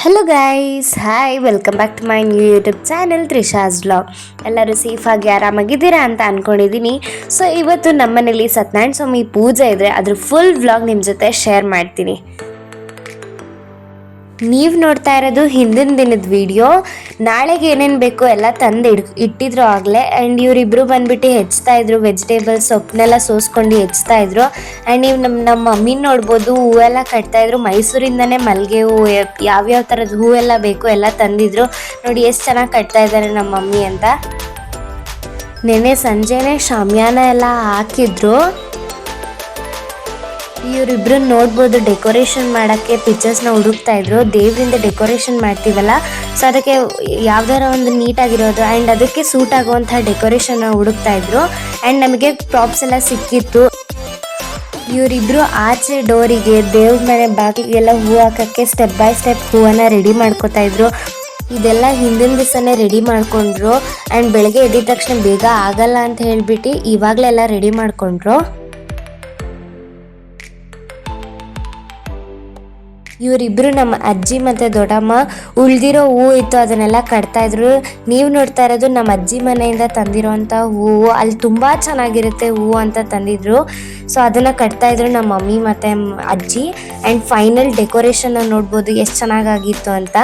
Hello guys, hi, welcome back to my new YouTube channel Trisha's vlog. ಎಲ್ಲರೂ ಸೇಫಾಗಿ ಆರಾಮಾಗಿದ್ದೀರಾ ಅಂತ ಅಂದ್ಕೊಂಡಿದ್ದೀನಿ. ಸೊ ಇವತ್ತು ನಮ್ಮನೇಲಿ ಸತ್ಯನಾರಾಯಣ ಸ್ವಾಮಿ ಪೂಜೆ ಇದೆ, ಅದ್ರ ಫುಲ್ ವ್ಲಾಗ್ ನಿಮ್ಮ ಜೊತೆ ಶೇರ್ ಮಾಡ್ತೀನಿ. ನೀವು ನೋಡ್ತಾ ಇರೋದು ಹಿಂದಿನ ದಿನದ ವಿಡಿಯೋ. ನಾಳೆಗೆ ಏನೇನು ಬೇಕೋ ಎಲ್ಲ ತಂದು ಇಟ್ಟಿದ್ರು ಆಗಲೇ. ಆ್ಯಂಡ್ ಇವರಿಬ್ಬರು ಬಂದುಬಿಟ್ಟು ಹೆಚ್ಚ್ತಾ ಇದ್ರು, ವೆಜಿಟೇಬಲ್ಸ್ ಸೊಪ್ಪನ್ನೆಲ್ಲ ಸೋಸ್ಕೊಂಡು ಹೆಚ್ಚ್ತಾ ಇದ್ರು. ಆ್ಯಂಡ್ ನೀವು ನಮ್ಮ ಮಮ್ಮಿನ ನೋಡ್ಬೋದು, ಹೂವೆಲ್ಲ ಕಟ್ತಾಯಿದ್ರು. ಮೈಸೂರಿಂದನೇ ಮಲ್ಲಿಗೆ ಹೂವು, ಯಾವ್ಯಾವ ಥರದ ಹೂವೆಲ್ಲ ಬೇಕು ಎಲ್ಲ ತಂದಿದ್ರು. ನೋಡಿ ಎಷ್ಟು ಚೆನ್ನಾಗಿ ಕಟ್ತಾ ಇದ್ದಾರೆ ನಮ್ಮ ಮಮ್ಮಿ ಅಂತ. ನೆನ್ನೆ ಸಂಜೆನೇ ಶಾಮಿಯಾನ ಎಲ್ಲ ಹಾಕಿದ್ರು. ಇವರಿಬ್ರು ನೋಡ್ಬೋದು ಡೆಕೋರೇಷನ್ ಮಾಡೋಕ್ಕೆ ಪಿಕ್ಚರ್ಸ್ನ ಹುಡುಕ್ತಾ ಇದ್ರು. ದೇವರಿಂದ ಡೆಕೋರೇಷನ್ ಮಾಡ್ತೀವಲ್ಲ, ಸೊ ಅದಕ್ಕೆ ಯಾವ್ದಾರ ಒಂದು ನೀಟಾಗಿರೋದು ಆ್ಯಂಡ್ ಅದಕ್ಕೆ ಸೂಟ್ ಆಗುವಂಥ ಡೆಕೋರೇಷನ್ನ ಹುಡುಕ್ತಾ ಇದ್ರು. ಆ್ಯಂಡ್ ನಮಗೆ ಪ್ರಾಪ್ಸ್ ಎಲ್ಲ ಸಿಕ್ಕಿತ್ತು. ಇವರಿಬ್ರು ಆಚೆ ಡೋರಿಗೆ, ದೇವ್ರ ಮನೆ ಬಾಗಿಲಿಗೆಲ್ಲ ಹೂವು ಹಾಕೋಕ್ಕೆ ಸ್ಟೆಪ್ ಬೈ ಸ್ಟೆಪ್ ಹೂವನ್ನು ರೆಡಿ ಮಾಡ್ಕೋತಾ ಇದ್ರು. ಇದೆಲ್ಲ ಹಿಂದಿನ ದಿವಸನೇ ರೆಡಿ ಮಾಡಿಕೊಂಡ್ರು. ಆ್ಯಂಡ್ ಬೆಳಗ್ಗೆ ಎದ್ದಿದ ತಕ್ಷಣ ಬೇಗ ಆಗಲ್ಲ ಅಂತ ಹೇಳಿಬಿಟ್ಟು ಇವಾಗಲೆಲ್ಲ ರೆಡಿ ಮಾಡಿಕೊಂಡ್ರು. ಇವರಿಬ್ಬರು ನಮ್ಮ ಅಜ್ಜಿ ಮತ್ತು ದೊಡ್ಡಮ್ಮ ಉಳಿದಿರೋ ಹೂವು ಇತ್ತು, ಅದನ್ನೆಲ್ಲ ಕಟ್ತಾಯಿದ್ರು. ನೀವು ನೋಡ್ತಾ ಇರೋದು ನಮ್ಮ ಅಜ್ಜಿ ಮನೆಯಿಂದ ತಂದಿರೋವಂಥ ಹೂವು. ಅಲ್ಲಿ ತುಂಬ ಚೆನ್ನಾಗಿರುತ್ತೆ ಹೂವು ಅಂತ ತಂದಿದ್ರು. ಸೊ ಅದನ್ನು ಕಟ್ತಾಯಿದ್ರು ನಮ್ಮ ಮಮ್ಮಿ ಮತ್ತು ಅಜ್ಜಿ. ಆ್ಯಂಡ್ ಫೈನಲ್ ಡೆಕೋರೇಷನ್ನ ನೋಡ್ಬೋದು ಎಷ್ಟು ಚೆನ್ನಾಗಾಗಿತ್ತು ಅಂತ.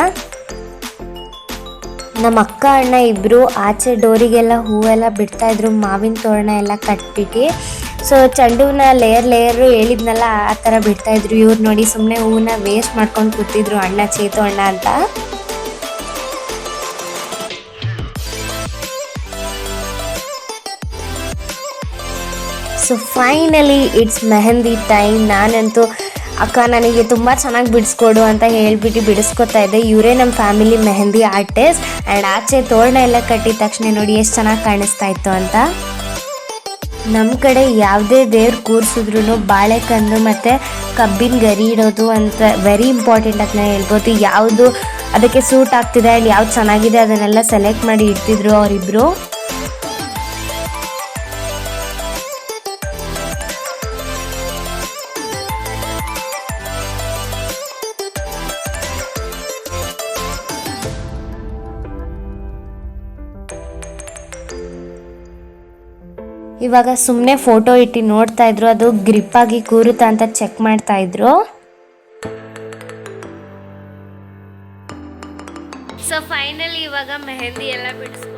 ನಮ್ಮ ಅಕ್ಕ ಅಣ್ಣ ಇಬ್ಬರು ಆಚೆ ಡೋರಿಗೆಲ್ಲ ಹೂವೆಲ್ಲ ಬಿಡ್ತಾಯಿದ್ರು, ಮಾವಿನ ತೋರಣ ಎಲ್ಲ ಕಟ್ಬಿಟ್ಟು. ಸೊ ಚೆಂಡುವನ್ನ ಲೇಯರು ಹೇಳಿದ್ನಲ್ಲ ಆ ಥರ ಬಿಡ್ತಾಯಿದ್ರು. ಇವ್ರು ನೋಡಿ ಸುಮ್ಮನೆ ಹೂವನ್ನ ವೇಸ್ಟ್ ಮಾಡ್ಕೊಂಡು ಕೂತಿದ್ರು, ಅಣ್ಣ ಚೇತು ಅಣ್ಣ ಅಂತ. So finally it's mehndi time. ನಾನಂತೂ ಅಕ್ಕ ನನಗೆ ತುಂಬ ಚೆನ್ನಾಗಿ ಬಿಡಿಸ್ಕೊಡು ಅಂತ ಹೇಳ್ಬಿಟ್ಟು ಬಿಡಿಸ್ಕೊತಾ ಇದ್ದೆ. ಇವರೇ ನಮ್ಮ ಫ್ಯಾಮಿಲಿ ಮೆಹಂದಿ ಆರ್ಟಿಸ್ಟ್. ಆ್ಯಂಡ್ ಆಚೆ ತೋರಣ ಎಲ್ಲ ಕಟ್ಟಿದ ತಕ್ಷಣ ನೋಡಿ ಎಷ್ಟು ಚೆನ್ನಾಗಿ ಕಾಣಿಸ್ತಾ ಇತ್ತು ಅಂತ. ನಮ್ಮ ಕಡೆ ಯಾವುದೇ ದೇವ್ರು ಕೂರಿಸಿದ್ರು ಬಾಳೆಕಂದು ಮತ್ತು ಕಬ್ಬಿನ ಗರಿ ಇಡೋದು ಅಂತ ವೆರಿ ಇಂಪಾರ್ಟೆಂಟ್ ಅಂತ ಹೇಳ್ಬೋದು. ಯಾವುದು ಅದಕ್ಕೆ ಸೂಟ್ ಆಗ್ತಿದೆ ಆ್ಯಂಡ್ ಯಾವ್ದು ಚೆನ್ನಾಗಿದೆ ಅದನ್ನೆಲ್ಲ ಸೆಲೆಕ್ಟ್ ಮಾಡಿ ಇಡ್ತಿದ್ರು ಅವರಿಬ್ಬರು. ಇವಾಗ ಸುಮ್ಮನೆ ಫೋಟೋ ಇಟ್ಟು ನೋಡ್ತಾ ಇದ್ರು, ಅದು ಗ್ರಿಪ್ ಆಗಿ ಕೂರುತ್ತಾ ಅಂತ ಚೆಕ್ ಮಾಡ್ತಾ ಇದ್ರು. ಸೊ ಫೈನಲಿ ಇವಾಗ ಮೆಹಂದಿ ಎಲ್ಲ ಬಿಡಿಸ್ಕೊಂಡು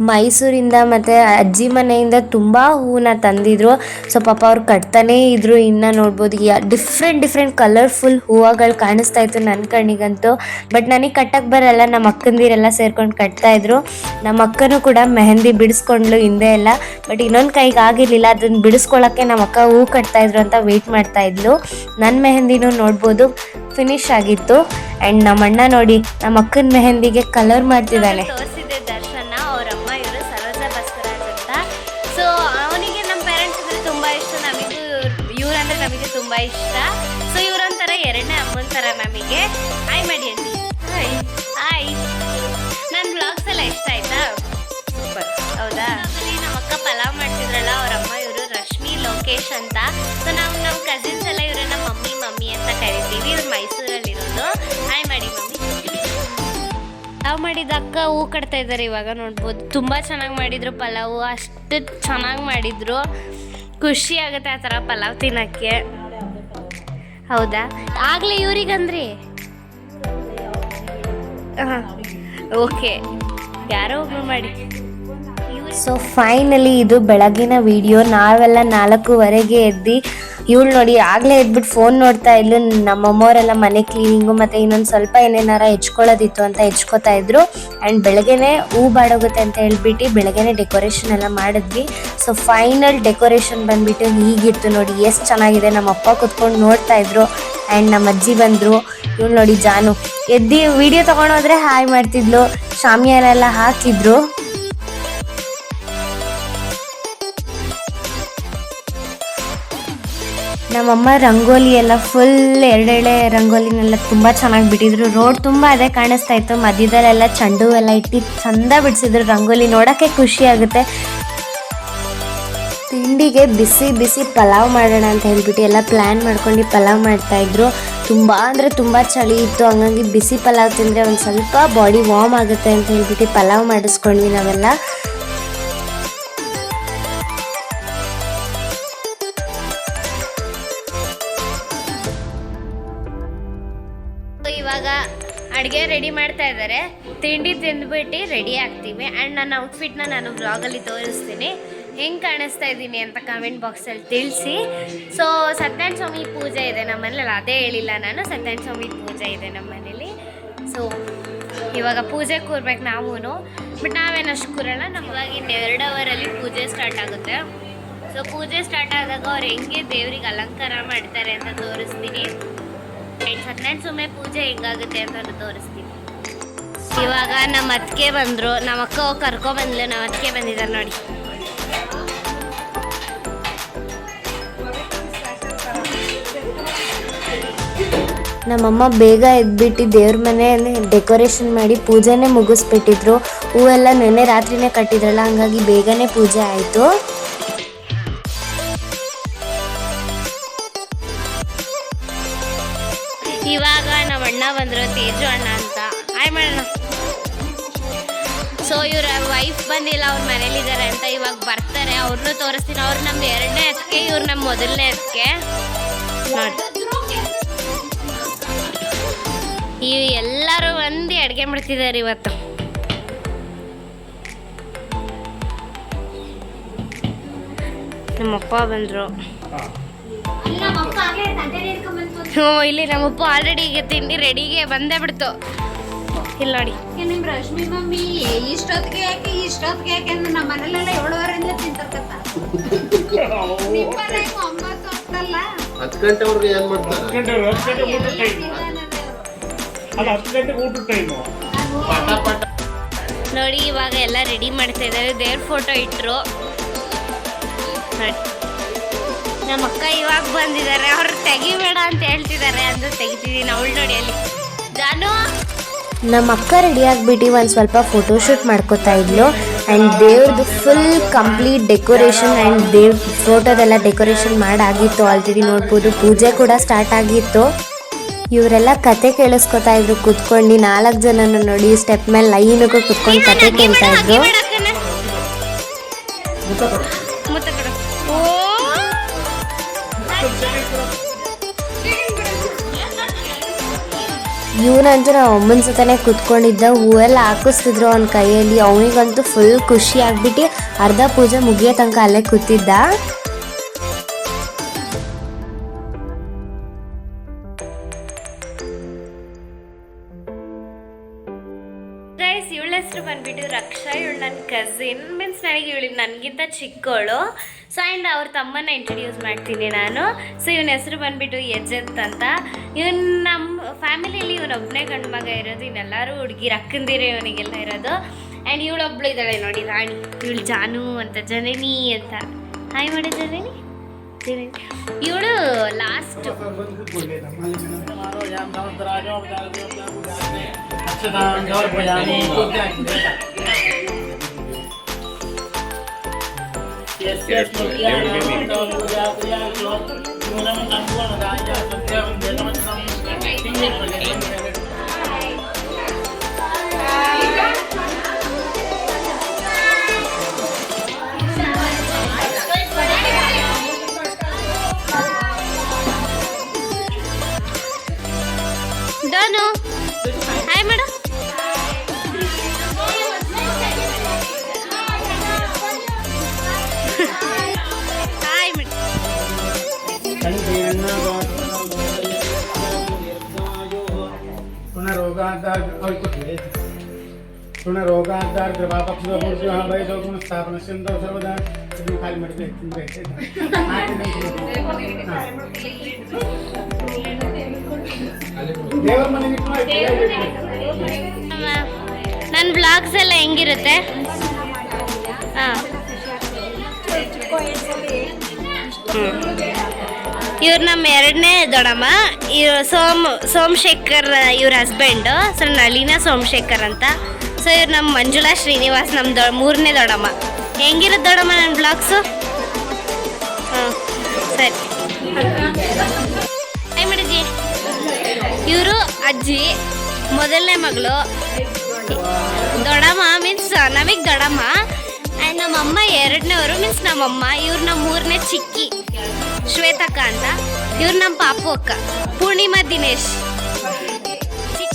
ಮೈಸೂರಿಂದ ಮತ್ತು ಅಜ್ಜಿ ಮನೆಯಿಂದ ತುಂಬ ಹೂವನ್ನ ತಂದಿದ್ರು. ಸೊ ಪಾಪ ಅವ್ರು ಕಟ್ತಾನೇ ಇದ್ರು. ಇನ್ನು ನೋಡ್ಬೋದು ಡಿಫ್ರೆಂಟ್ ಕಲರ್ಫುಲ್ ಹೂವುಗಳು ಕಾಣಿಸ್ತಾ ಇತ್ತು ನನ್ನ ಕಣ್ಣಿಗಂತೂ. ಬಟ್ ನನಗೆ ಕಟ್ಟಕ್ಕೆ ಬರಲ್ಲ, ನಮ್ಮ ಅಕ್ಕಂದಿರೆಲ್ಲ ಸೇರ್ಕೊಂಡು ಕಟ್ತಾಯಿದ್ರು. ನಮ್ಮ ಅಕ್ಕನೂ ಕೂಡ ಮೆಹಂದಿ ಬಿಡಿಸ್ಕೊಂಡ್ಲು ಹಿಂದೆ ಎಲ್ಲ. ಬಟ್ ಇನ್ನೊಂದು ಕೈಗೆ ಆಗಿರಲಿಲ್ಲ, ಅದನ್ನು ಬಿಡಿಸ್ಕೊಳ್ಳೋಕ್ಕೆ ನಮ್ಮ ಅಕ್ಕ ಹೂ ಕಟ್ತಾಯಿದ್ರು ಅಂತ ವೆಯ್ಟ್ ಮಾಡ್ತಾಯಿದ್ಲು. ನನ್ನ ಮೆಹಂದಿನೂ ನೋಡ್ಬೋದು ಫಿನಿಶ್ ಆಗಿತ್ತು. ಆ್ಯಂಡ್ ನಮ್ಮ ಅಣ್ಣ ನೋಡಿ ನಮ್ಮ ಅಕ್ಕನ ಮೆಹಂದಿಗೆ ಕಲರ್ ಮಾಡ್ತಿದ್ದಾನೆ. ನಮಗೆ ತುಂಬ ಇಷ್ಟ. ಸೊ ಇವರೊಂಥರ ಎರಡನೇ ಅಮ್ಮನ ಥರ ನಮಗೆ. ಹಾಯ್ ಮಾಡಿ ಅಂಟಿ. ಹಾಯ್. ನನ್ನ ಬ್ಲಾಗ್ಸ್ ಎಲ್ಲ ಇಷ್ಟ ಆಯ್ತಾ? ಸೂಪರ್. ಹೌದಾ? ನಮ್ಮ ಅಕ್ಕ ಪಲಾವ್ ಮಾಡ್ತಿದ್ರಲ್ಲ ಅವರಮ್ಮ, ಇವರು ರಶ್ಮಿ ಲೋಕೇಶ್ ಅಂತ. ಸೊ ನಮ್ಮ ಕಸಿನ್ಸ್ ಎಲ್ಲ ಇವರನ್ನ ಮಮ್ಮಿ ಅಂತ ಕರಿತೀವಿ. ಇವ್ರು ಮೈಸೂರಲ್ಲಿರೋದು. ಹಾಯ್ ಮಾಡಿ ಮಮ್ಮಿ. ಪಲಾವ್ ಮಾಡಿದ ಅಕ್ಕ ಹೂ ಕಟ್ತಾ ಇದ್ದಾರೆ ಇವಾಗ ನೋಡ್ಬೋದು. ತುಂಬ ಚೆನ್ನಾಗಿ ಮಾಡಿದ್ರು ಪಲಾವು, ಅಷ್ಟು ಚೆನ್ನಾಗಿ ಮಾಡಿದ್ರು. ಖುಷಿ ಆಗುತ್ತೆ ಆ ಥರ ಪಲಾವ್ ತಿನ್ನೋಕ್ಕೆ. ಹೌದಾ? ಆಗಲೇ ಇವ್ರಿಗಂದ್ರಿ? ಹಾಂ, ಓಕೆ, ಯಾರೋ ಒಬ್ಬರು ಮಾಡಿ. ಸೊ ಫೈನಲಿ ಇದು ಬೆಳಗಿನ ವಿಡಿಯೋ. ನಾವೆಲ್ಲ 4:15 ಎದ್ದು, ಇವಳು ನೋಡಿ ಆಗಲೇ ಎದ್ಬಿಟ್ಟು ಫೋನ್ ನೋಡ್ತಾ ಇದ್ಲು. ನಮ್ಮಮ್ಮವರೆಲ್ಲ ಮನೆ ಕ್ಲೀನಿಂಗು ಮತ್ತು ಇನ್ನೊಂದು ಸ್ವಲ್ಪ ಏನೇನಾರ ಹೆಚ್ಕೊಳ್ಳೋದಿತ್ತು ಅಂತ ಹೆಚ್ಕೋತಾ ಇದ್ರು. ಆ್ಯಂಡ್ ಬೆಳಗ್ಗೆನೇ ಹೂ ಬಾಡೋಗುತ್ತೆ ಅಂತ ಹೇಳ್ಬಿಟ್ಟು ಬೆಳಗ್ಗೆನೇ ಡೆಕೋರೇಷನ್ ಎಲ್ಲ ಮಾಡಿದ್ವಿ. ಸೊ ಫೈನಲ್ ಡೆಕೋರೇಷನ್ ಬಂದುಬಿಟ್ಟು ಹೀಗಿತ್ತು ನೋಡಿ, ಎಷ್ಟು ಚೆನ್ನಾಗಿದೆ. ನಮ್ಮ ಅಪ್ಪ ಕೂತ್ಕೊಂಡು ನೋಡ್ತಾ ಇದ್ರು. ಆ್ಯಂಡ್ ನಮ್ಮ ಅಜ್ಜಿ ಬಂದರು. ಇವಳು ನೋಡಿ ಜಾನು ಎದ್ದು ವಿಡಿಯೋ ತೊಗೊಂಡೋದ್ರೆ ಹಾಯ್ ಮಾಡ್ತಿದ್ಲು. ಶಾಮಿಯಾನೆಲ್ಲ ಹಾಕಿದ್ರು. ನಮ್ಮಮ್ಮ ರಂಗೋಲಿ ಎಲ್ಲ ಫುಲ್ ಎರಡೆಳೆ ರಂಗೋಲಿನೆಲ್ಲ ತುಂಬ ಚೆನ್ನಾಗಿ ಬಿಟ್ಟಿದ್ರು. ರೋಡ್ ತುಂಬ ಅದೇ ಕಾಣಿಸ್ತಾ ಇತ್ತು. ಮಧ್ಯದಲ್ಲೆಲ್ಲ ಚೆಂಡು ಎಲ್ಲ ಇಟ್ಟು ಚಂದ ಬಿಡಿಸಿದ್ರು ರಂಗೋಲಿ, ನೋಡೋಕ್ಕೆ ಖುಷಿ ಆಗುತ್ತೆ. ತಿಂಡಿಗೆ ಬಿಸಿ ಬಿಸಿ ಪಲಾವ್ ಮಾಡೋಣ ಅಂತ ಹೇಳ್ಬಿಟ್ಟು ಎಲ್ಲ ಪ್ಲ್ಯಾನ್ ಮಾಡ್ಕೊಂಡು ಪಲಾವ್ ಮಾಡ್ತಾಯಿದ್ರು. ತುಂಬ ಅಂದರೆ ತುಂಬ ಚಳಿ ಇತ್ತು. ಹಂಗಾಗಿ ಬಿಸಿ ಪಲಾವ್ ತಿಂದರೆ ಒಂದು ಸ್ವಲ್ಪ ಬಾಡಿ ವಾರ್ಮ್ ಆಗುತ್ತೆ ಅಂತ ಹೇಳ್ಬಿಟ್ಟು ಪಲಾವ್ ಮಾಡಿಸ್ಕೊಂಡ್ವಿ ನಾವೆಲ್ಲ. ಇವಾಗ ಅಡುಗೆ ರೆಡಿ ಮಾಡ್ತಾ ಇದ್ದಾರೆ. ತಿಂಡಿ ತಿಂದ್ಬಿಟ್ಟು ರೆಡಿ ಆಗ್ತೀವಿ. ಆ್ಯಂಡ್ ನನ್ನ ಔಟ್ಫಿಟ್ನ ನಾನು ಬ್ಲಾಗಲ್ಲಿ ತೋರಿಸ್ತೀನಿ, ಹೆಂಗೆ ಕಾಣಿಸ್ತಾ ಇದ್ದೀನಿ ಅಂತ ಕಮೆಂಟ್ ಬಾಕ್ಸಲ್ಲಿ ತಿಳಿಸಿ. ಸೊ ಸತ್ಯನಾರಾಯಣ ಸ್ವಾಮಿ ಪೂಜೆ ಇದೆ ನಮ್ಮ ಮನೇಲಿ, ಅದೇ ಹೇಳಿಲ್ಲ ನಾನು. ಸತ್ಯನಾರಾಯಣ ಸ್ವಾಮಿ ಪೂಜೆ ಇದೆ ನಮ್ಮ ಮನೇಲಿ. ಸೊ ಇವಾಗ ಪೂಜೆ ಕೂರ್ಬೇಕು ನಾವು, ಬಟ್ ನಾವೇನಷ್ಟು ಕೂರಲ್ಲ. ನಮ್ಮ ಇವಾಗ ಇನ್ನು 2 ಅವರಲ್ಲಿ ಪೂಜೆ ಸ್ಟಾರ್ಟ್ ಆಗುತ್ತೆ. ಸೊ ಪೂಜೆ ಸ್ಟಾರ್ಟ್ ಆದಾಗ ಅವ್ರು ಹೆಂಗೆ ದೇವ್ರಿಗೆ ಅಲಂಕಾರ ಮಾಡ್ತಾರೆ ಅಂತ ತೋರಿಸ್ತೀನಿ. ಸತ್ಯನಾರಾಯಣ ಸ್ವಾಮಿ ಪೂಜೆ ಹೆಂಗಾಗುತ್ತೆ ಅಂತ ತೋರಿಸ್ತೀನಿ. ಇವಾಗ ನಮ್ಮ ಅತ್ತಿಗೆ ಬಂದರು, ನಮ್ಮ ಅಕ್ಕ ಕರ್ಕೊಬಂದ್ಲು. ನಮ್ಮ ಅತ್ತಿಗೆ ಬಂದಿದ್ದಾರೆ ನೋಡಿ. ನಮ್ಮಮ್ಮ ಬೇಗ ಎದ್ಬಿಟ್ಟು ದೇವ್ರ ಮನೆ ಡೆಕೋರೇಷನ್ ಮಾಡಿ ಪೂಜೆನೇ ಮುಗಿಸ್ಬಿಟ್ಟಿದ್ರು. ಹೂವೆಲ್ಲ ನೆನ್ನೆ ರಾತ್ರಿನೇ ಕಟ್ಟಿದ್ರಲ್ಲ, ಹಂಗಾಗಿ ಬೇಗನೆ ಪೂಜೆ ಆಯಿತು. ಇವಾಗ ನಮ್ಮ ಅಣ್ಣ ಬಂದರು, ತೇಜು ಅಣ್ಣ ಅಂತ. ಹಾಯ್ ಮಾಡೋಣ. ಸೊ ಇವ್ರ ವೈಫ್ ಬಂದಿಲ್ಲ, ಅವ್ರ ಮನೇಲಿದ್ದಾರೆ ಅಂತ. ಇವಾಗ ಬರ್ತಾರೆ, ಅವ್ರನ್ನೂ ತೋರಿಸ್ತೀನಿ. ಅವ್ರು ನಮ್ಮ 2ನೇ ಅತ್ತಿಗೆ, ಇವ್ರು ನಮ್ಮ ಮೊದಲನೇ ಅತ್ತಿಗೆ ನೋಡಿ. ಎಲ್ಲರೂ ಬಂದು ಅಡುಗೆ ಮಾಡ್ತಿದ್ದಾರೆ ಇವತ್ತು. ನಮ್ಮಪ್ಪ ಬಂದರು. ಹ್ಞೂ, ಇಲ್ಲಿ ನಮ್ಮಪ್ಪ ಆಲ್ರೆಡಿ ಈಗ ತಿಂಡಿ ರೆಡಿಗೆ ಬಂದೇ ಬಿಡ್ತು. ಇಲ್ಲಿ ನೋಡಿ. ನಿಮ್ಮ ರಶ್ಮಿ ಮಮ್ಮಿ ಇಷ್ಟೊತ್ತಿಗೆ ಯಾಕೆ ಅಂದ್ರೆ ನಮ್ಮ ಮನೇಲೆಲ್ಲ 7:30 ತಿಂತಾರ. 10 ಗಂಟೆವರೆಗೆ ಏನ್ ಮಾಡ್ತಾರೆ? ನೋಡಿ ಇವಾಗ ಎಲ್ಲ ರೆಡಿ ಮಾಡ್ತಾ ಇದ್ದಾರೆ. ದೇವ್ರ ಫೋಟೋ ಇಟ್ಟರು ನೋಡಿ. ನಮ್ಮ ಅಕ್ಕ ಇವಾಗ ಬಂದಿದ್ದಾರೆ, ಅವ್ರು ತೆಗಿಬೇಡ ಅಂತ ಹೇಳ್ತಿದ್ದಾರೆ, ಅಂದ್ರೆ ತೆಗಿತಿದ್ದೀನಿ. ಅವಳು ನೋಡಿ ಅಲ್ಲಿ ಜಾನು. ನಮ್ಮ ಅಕ್ಕ ರೆಡಿ ಆಗಿಬಿಟ್ಟು ಒಂದು ಸ್ವಲ್ಪ ಫೋಟೋಶೂಟ್ ಮಾಡ್ಕೋತಾ ಇದ್ಲು. ಆ್ಯಂಡ್ ದೇವ್ರದ್ದು ಫುಲ್ ಕಂಪ್ಲೀಟ್ ಡೆಕೋರೇಷನ್ ಆ್ಯಂಡ್ ದೇವ್ರ ಫೋಟೋದೆಲ್ಲ ಡೆಕೋರೇಷನ್ ಮಾಡಾಗಿತ್ತು. ಆಲ್ರೆಡಿ ನೋಡ್ಬೋದು, ಪೂಜೆ ಕೂಡ ಸ್ಟಾರ್ಟ್ ಆಗಿತ್ತು. ಇವರೆಲ್ಲ ಕತೆ ಕೇಳಿಸ್ಕೊತಾ ಇದ್ರು ಕುತ್ಕೊಂಡು. 4 ಜನನ ನೋಡಿ ಸ್ಟೆಪ್ ಮೇಲೆ ಲೈನಿಗೂ ಕುತ್ಕೊಂಡು ಕತೆ ಕೇಳ್ತಾ ಇದ್ರು. ಇವನಂತೂ ನಾವು ಅಮ್ಮನ ಜೊತೆನೆ ಕುತ್ಕೊಂಡಿದ್ದ. ಹೂವೆಲ್ಲ ಹಾಕಿಸ್ತಿದ್ರು ಅವನ ಕೈಯಲ್ಲಿ. ಅವನಿಗಂತೂ ಫುಲ್ ಖುಷಿ ಆಗ್ಬಿಟ್ಟು ಅರ್ಧ ಪೂಜೆ ಮುಗಿಯೋ ತನಕ ಅಲ್ಲೇ ಕೂತಿದ್ದ. ಗೈಸ್, ಇವಳ ಹೆಸರು ಬಂದ್ಬಿಟ್ಟು ರಕ್ಷಾ. ಇವಳು ನನ್ನ ಕಸಿನ್, ಮೀನ್ಸ್ ನನಗಿಂತ ಚಿಕ್ಕವಳು. ಸೊ ಆ್ಯಂಡ್ ಅವ್ರ ತಮ್ಮನ್ನ ಇಂಟ್ರಡ್ಯೂಸ್ ಮಾಡ್ತೀನಿ ನಾನು. ಸೊ ಇವನ ಹೆಸರು ಬಂದ್ಬಿಟ್ಟು ಯಜಂತ್ ಅಂತ. ಇವನು ನಮ್ಮ ಫ್ಯಾಮಿಲಿಯಲ್ಲಿ ಇವನೊಬ್ಬನೇ ಗಂಡು ಮಗ ಇರೋದು. ಇನ್ನೆಲ್ಲರೂ ಹುಡುಗಿರು ಅಕ್ಕಂದಿರೇ ಇವನಿಗೆಲ್ಲ ಇರೋದು. ಆ್ಯಂಡ್ ಇವಳೊಬ್ಳು ಇದ್ದಾಳೆ ನೋಡಿ, ರಾಣಿ. ಇವಳು ಜಾನು ಅಂತ, ಜನನಿ ಅಂತ. ಹಾಯ್ ಮಾಡಿ ಜನನಿ. ಇವಳು last. Don hi madam. Hi madam. ನನ್ನ ಬ್ಲಾಗ್ಸ್ ಎಲ್ಲ ಹೆಂಗಿರುತ್ತೆ? ಹಾಂ, ಇವ್ರು ನಮ್ಮ 2ನೇ ದೊಡ್ಡಮ್ಮ. ಇವ್ರು ಸೋಮಶೇಖರ್ ಇವ್ರ ಹಸ್ಬೆಂಡು. ಸೊ ನಳಿನ ಸೋಮಶೇಖರ್ ಅಂತ. ಸೊ ಇವ್ರು ನಮ್ಮ ಮಂಜುಳಾ ಶ್ರೀನಿವಾಸ್, ನಮ್ಮ 3ನೇ ದೊಡ್ಡಮ್ಮ. ಹೆಂಗಿರುತ್ತೆ ದೊಡ್ಡಮ್ಮ ನನ್ನ ಬ್ಲಾಗ್ಸು? ಹಾಂ ಸರಿ. ಹಾಯ್ ಮಾಡಿದ್ವಿ. ಇವರು ಅಜ್ಜಿ, ಮೊದಲನೇ ಮಗಳು, ದೊಡ್ಡಮ್ಮ ಮೀನ್ಸ್ ನಮಗೆ ದೊಡ್ಡಮ್ಮ, ಆ್ಯಂಡ್ ನಮ್ಮಮ್ಮ ಎರಡನೇವರು ಮೀನ್ಸ್ ನಮ್ಮಮ್ಮ. ಇವ್ರು ನಮ್ಮ ಮೂರನೇ ಚಿಕ್ಕಿ ಶ್ವೇತಕ್ಕ ಅಂತ. ಇವ್ರು ನಮ್ಮ ಪಾಪು ಅಕ್ಕ ಪೂರ್ಣಿಮಾ ದಿನೇಶ್.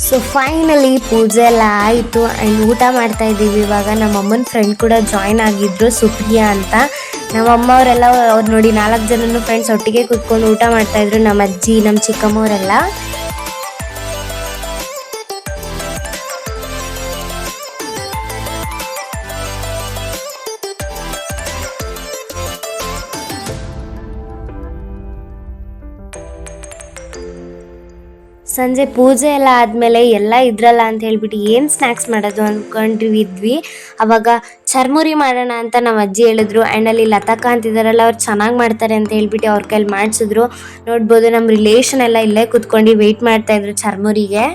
ಸೊ ಫೈನಲಿ ಪೂಜೆ ಎಲ್ಲ ಆಯಿತು ಆ್ಯಂಡ್ ಊಟ ಮಾಡ್ತಾ ಇದ್ದೀವಿ. ಇವಾಗ ನಮ್ಮಮ್ಮನ ಫ್ರೆಂಡ್ ಕೂಡ ಜಾಯ್ನ್ ಆಗಿದ್ರು, ಸುಪ್ರಿಯಾ ಅಂತ. ನಮ್ಮಮ್ಮ ಅವರೆಲ್ಲ ಅವ್ರು ನೋಡಿ 4 ಜನನು ಫ್ರೆಂಡ್ಸ್ ಒಟ್ಟಿಗೆ ಕೂತ್ಕೊಂಡು ಊಟ ಮಾಡ್ತಾಯಿದ್ರು, ನಮ್ಮ ಅಜ್ಜಿ, ನಮ್ಮ ಚಿಕ್ಕಮ್ಮವರೆಲ್ಲ. ಸಂಜೆ ಪೂಜೆ ಎಲ್ಲ ಆದಮೇಲೆ ಎಲ್ಲ ಇದ್ರಲ್ಲ ಅಂತ ಹೇಳ್ಬಿಟ್ಟು ಏನು ಸ್ನ್ಯಾಕ್ಸ್ ಮಾಡೋದು ಅಂದ್ಕೊಂಡಿದ್ವಿ. ಅವಾಗ ಚರ್ಮುರಿ ಮಾಡೋಣ ಅಂತ ನಮ್ಮ ಅಜ್ಜಿ ಹೇಳಿದ್ರು. ಆ್ಯಂಡ್ ಅಲ್ಲಿ ಲತಕ್ಕ ಅಂತಿದ್ದಾರಲ್ಲ, ಅವ್ರು ಚೆನ್ನಾಗಿ ಮಾಡ್ತಾರೆ ಅಂತ ಹೇಳ್ಬಿಟ್ಟು ಅವ್ರ ಕೈಲಿ ಮಾಡಿಸಿದ್ರು. ನೋಡ್ಬೋದು ನಮ್ಮ ರಿಲೇಷನ್ ಎಲ್ಲ ಇಲ್ಲೇ ಕೂತ್ಕೊಂಡು ವೆಯ್ಟ್ ಮಾಡ್ತಾಯಿದ್ರು ಚರ್ಮುರಿಗೆ.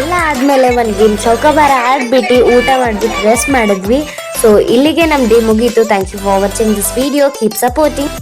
ಎಲ್ಲ ಆದಮೇಲೆ ಒಂದು ಚೌಕಾಬಾರ ಆಡ್ಬಿಟ್ಟು ಊಟ ಮಾಡಿಬಿಟ್ಟು ರೆಸ್ಟ್ ಮಾಡಿದ್ವಿ. ಸೊ ಇಲ್ಲಿಗೆ ನಮ್ಮ ಡೇ ಮುಗೀತು. Thank you for watching this video. Keep supporting.